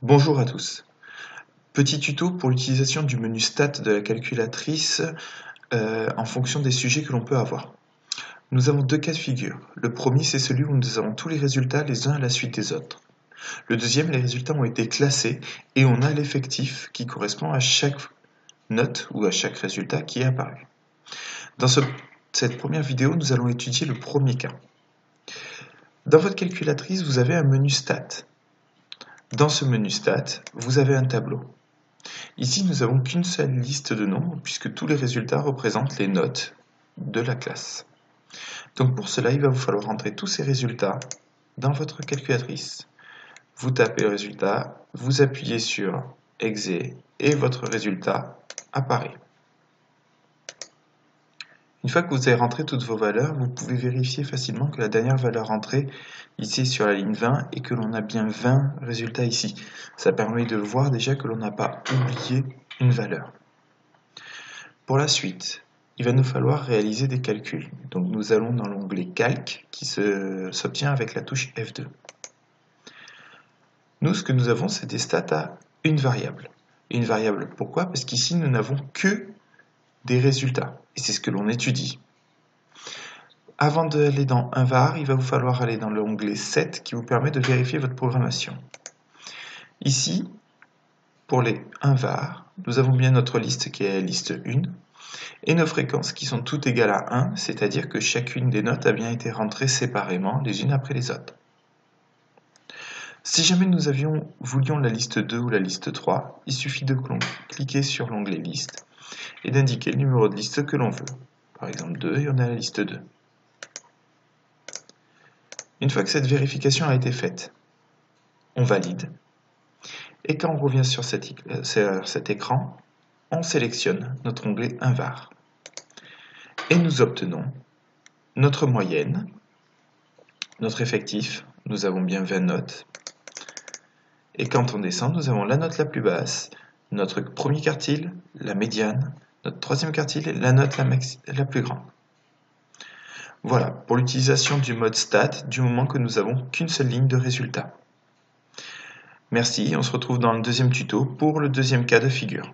Bonjour à tous. Petit tuto pour l'utilisation du menu Stat de la calculatrice en fonction des sujets que l'on peut avoir. Nous avons deux cas de figure. Le premier, c'est celui où nous avons tous les résultats les uns à la suite des autres. Le deuxième, les résultats ont été classés et on a l'effectif qui correspond à chaque note ou à chaque résultat qui est apparu. Dans cette première vidéo, nous allons étudier le premier cas. Dans votre calculatrice, vous avez un menu Stat. Dans ce menu Stat, vous avez un tableau. Ici, nous n'avons qu'une seule liste de nombres puisque tous les résultats représentent les notes de la classe. Donc pour cela, il va vous falloir entrer tous ces résultats dans votre calculatrice. Vous tapez le résultat, vous appuyez sur Exe et votre résultat apparaît. Une fois que vous avez rentré toutes vos valeurs, vous pouvez vérifier facilement que la dernière valeur rentrée ici est sur la ligne 20 et que l'on a bien 20 résultats ici. Ça permet de voir déjà que l'on n'a pas oublié une valeur. Pour la suite, il va nous falloir réaliser des calculs. Donc nous allons dans l'onglet Calque qui s'obtient avec la touche F2. Nous, ce que nous avons, c'est des stats à une variable. Une variable, pourquoi? Parce qu'ici, nous n'avons que des résultats. Et c'est ce que l'on étudie. Avant d'aller dans un var, il va vous falloir aller dans l'onglet Set qui vous permet de vérifier votre programmation. Ici, pour les 1 var, nous avons bien notre liste qui est la liste 1 et nos fréquences qui sont toutes égales à 1, c'est-à-dire que chacune des notes a bien été rentrée séparément les unes après les autres. Si jamais nous voulions la liste 2 ou la liste 3, il suffit de cliquer sur l'onglet Liste et d'indiquer le numéro de liste que l'on veut. Par exemple 2 et on a la liste 2. Une fois que cette vérification a été faite, on valide. Et quand on revient sur cet écran, on sélectionne notre onglet 1 var. Et nous obtenons notre moyenne, notre effectif, nous avons bien 20 notes. Et quand on descend, nous avons la note la plus basse, notre premier quartile, la médiane, notre troisième quartile, la note la plus grande. Voilà, pour l'utilisation du mode Stat, du moment que nous n'avons qu'une seule ligne de résultat. Merci, on se retrouve dans le deuxième tuto pour le deuxième cas de figure.